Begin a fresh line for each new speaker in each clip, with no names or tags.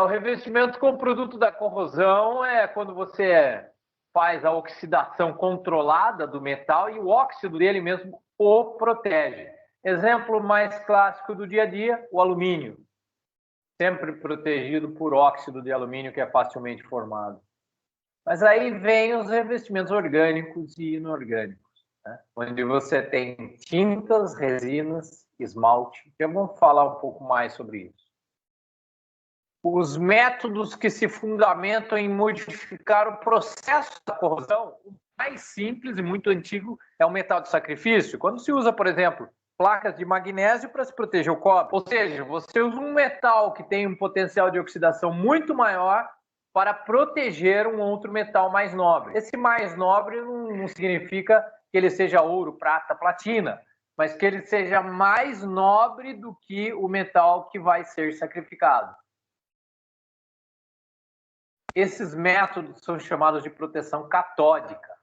O revestimento com o produto da corrosão é quando você faz a oxidação controlada do metal e o óxido dele mesmo o protege. Exemplo mais clássico do dia a dia, o alumínio. Sempre protegido por óxido de alumínio que é facilmente formado. Mas aí vem os revestimentos orgânicos e inorgânicos, né? Onde você tem tintas, resinas, esmalte. Eu vou falar um pouco mais sobre isso. Os métodos que se fundamentam em modificar o processo da corrosão, o mais simples e muito antigo é o metal de sacrifício. Quando se usa, por exemplo, placas de magnésio para se proteger o cobre. Ou seja, você usa um metal que tem um potencial de oxidação muito maior para proteger um outro metal mais nobre. Esse mais nobre não significa que ele seja ouro, prata, platina, mas que ele seja mais nobre do que o metal que vai ser sacrificado. Esses métodos são chamados de proteção catódica.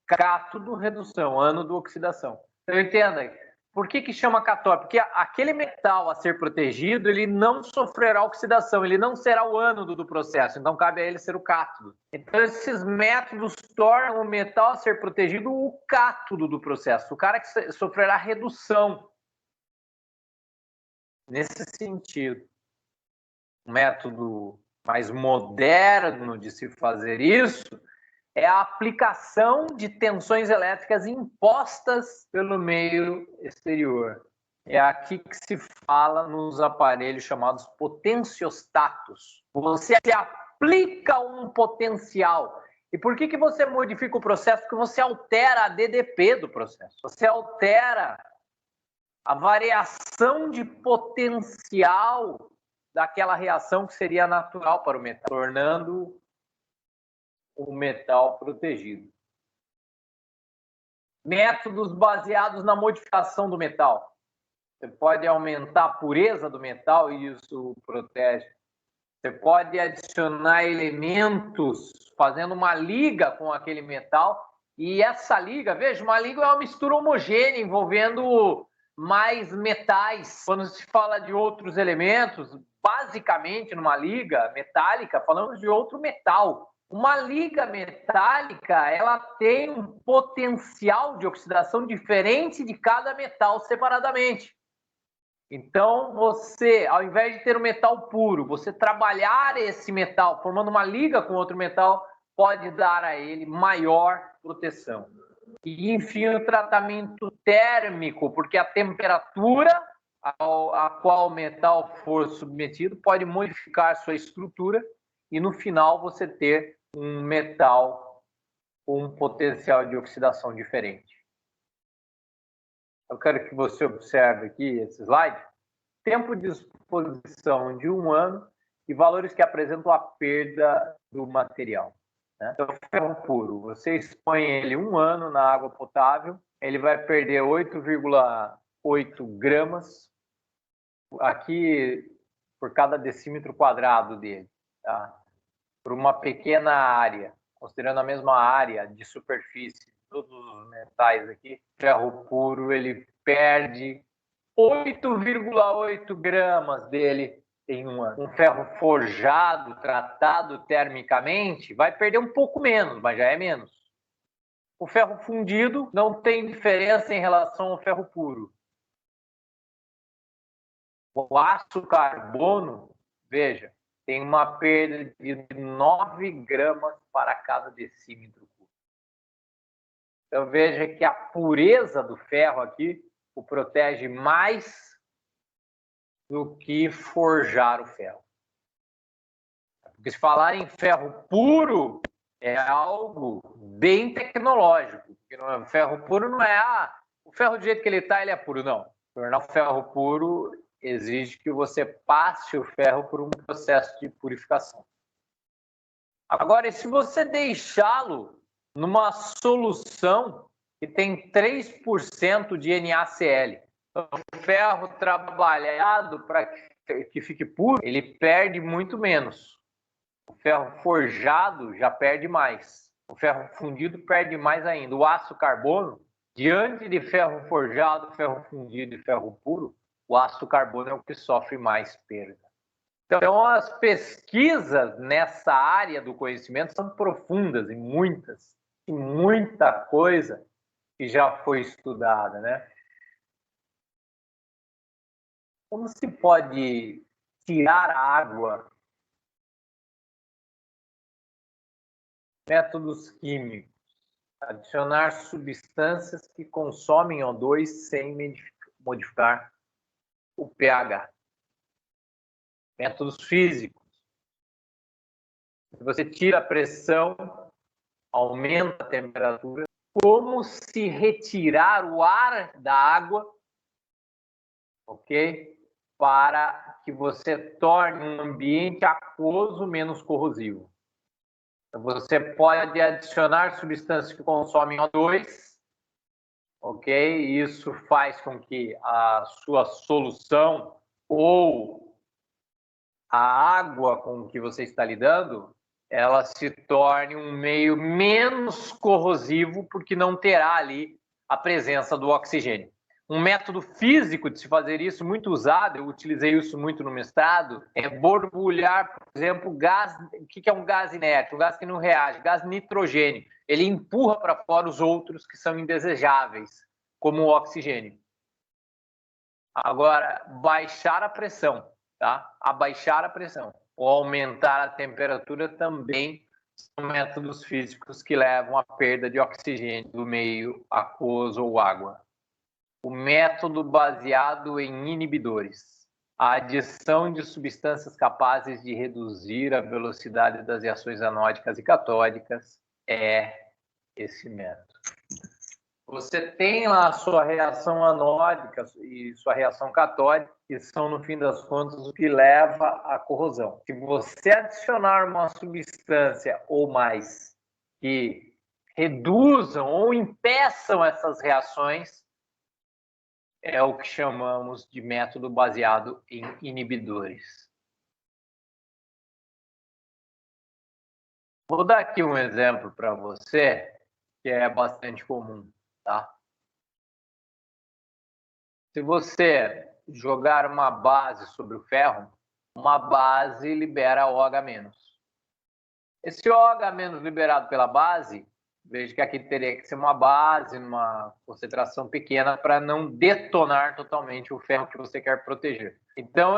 Cátodo, redução, ânodo, oxidação. Então, entenda, por que chama catódico? Porque aquele metal a ser protegido, ele não sofrerá oxidação, ele não será o ânodo do processo, então cabe a ele ser o cátodo. Então, esses métodos tornam o metal a ser protegido o cátodo do processo, o cara que sofrerá redução. Nesse sentido, o método mais moderno de se fazer isso é a aplicação de tensões elétricas impostas pelo meio exterior. É aqui que se fala nos aparelhos chamados potenciostatos. Você aplica um potencial. E por que você modifica o processo? Porque você altera a DDP do processo. Você altera a variação de potencial daquela reação que seria natural para o metal, tornando o metal protegido. Métodos baseados na modificação do metal. Você pode aumentar a pureza do metal e isso protege. Você pode adicionar elementos fazendo uma liga com aquele metal e essa liga, veja, uma liga é uma mistura homogênea envolvendo mais metais. Quando se fala de outros elementos, basicamente numa liga metálica, falamos de outro metal. Uma liga metálica, ela tem um potencial de oxidação diferente de cada metal separadamente. Então, você, ao invés de ter um metal puro, você trabalhar esse metal, formando uma liga com outro metal, pode dar a ele maior proteção. E, enfim, o tratamento térmico, porque a temperatura a qual o metal for submetido pode modificar sua estrutura e, no final, você ter um metal com um potencial de oxidação diferente. Eu quero que você observe aqui esse slide. Tempo de exposição de 1 ano e valores que apresentam a perda do material. Né? Então, ferro puro, você expõe ele 1 ano na água potável, ele vai perder 8,8 gramas aqui por cada decímetro quadrado dele. Tá? Por uma pequena área, considerando a mesma área de superfície, todos os metais aqui, ferro puro ele perde 8,8 gramas dele em 1 ano. Um ferro forjado, tratado termicamente, vai perder um pouco menos, mas já é menos. O ferro fundido não tem diferença em relação ao ferro puro. O aço carbono, veja, tem uma perda de 9 gramas para cada decímetro cúbico. Então veja que a pureza do ferro aqui o protege mais do que forjar o ferro. Porque se falar em ferro puro, é algo bem tecnológico. Porque o ferro puro não é, o ferro do jeito que ele está, ele é puro, não. Tornar o ferro puro exige que você passe o ferro por um processo de purificação. Agora, e se você deixá-lo numa solução que tem 3% de NaCl, o ferro trabalhado para que fique puro, ele perde muito menos. O ferro forjado já perde mais. O ferro fundido perde mais ainda. O aço carbono, diante de ferro forjado, ferro fundido e ferro puro, o aço carbono é o que sofre mais perda. Então, as pesquisas nessa área do conhecimento são profundas e muita coisa que já foi estudada, né? Como se pode tirar a água? Métodos químicos. Adicionar substâncias que consomem O2 sem modificar o pH. Métodos físicos. Se você tira a pressão, aumenta a temperatura. Como se retirar o ar da água, ok? Para que você torne um ambiente aquoso menos corrosivo. Você pode adicionar substâncias que consomem O2, ok? Isso faz com que a sua solução ou a água com que você está lidando, ela se torne um meio menos corrosivo, porque não terá ali a presença do oxigênio. Um método físico de se fazer isso, muito usado, eu utilizei isso muito no mestrado, é borbulhar, por exemplo, gás. O que é um gás inerte? Um gás que não reage, gás nitrogênio. Ele empurra para fora os outros que são indesejáveis, como o oxigênio. Agora, baixar a pressão, tá? Abaixar a pressão ou aumentar a temperatura também são métodos físicos que levam à perda de oxigênio do meio aquoso ou água. O método baseado em inibidores. A adição de substâncias capazes de reduzir a velocidade das reações anódicas e catódicas é esse método. Você tem lá a sua reação anódica e sua reação catódica, que são, no fim das contas, o que leva à corrosão. Se você adicionar uma substância ou mais que reduzam ou impeçam essas reações, é o que chamamos de método baseado em inibidores. Vou dar aqui um exemplo para você, que é bastante comum, tá? Se você jogar uma base sobre o ferro, uma base libera OH-. Esse OH- liberado pela base, veja que aqui teria que ser uma base, numa concentração pequena, para não detonar totalmente o ferro que você quer proteger. Então,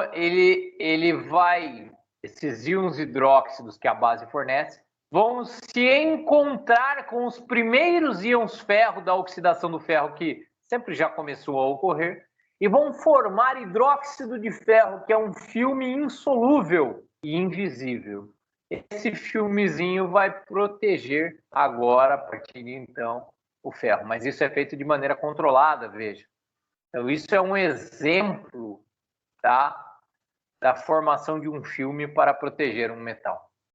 esses íons hidróxidos que a base fornece, vão se encontrar com os primeiros íons ferro da oxidação do ferro, que sempre já começou a ocorrer, e vão formar hidróxido de ferro, que é um filme insolúvel e invisível. Esse filmezinho vai proteger agora, a partir de então, o ferro. Mas isso é feito de maneira controlada, veja. Então, isso é um exemplo, tá, da formação de um filme para proteger um metal.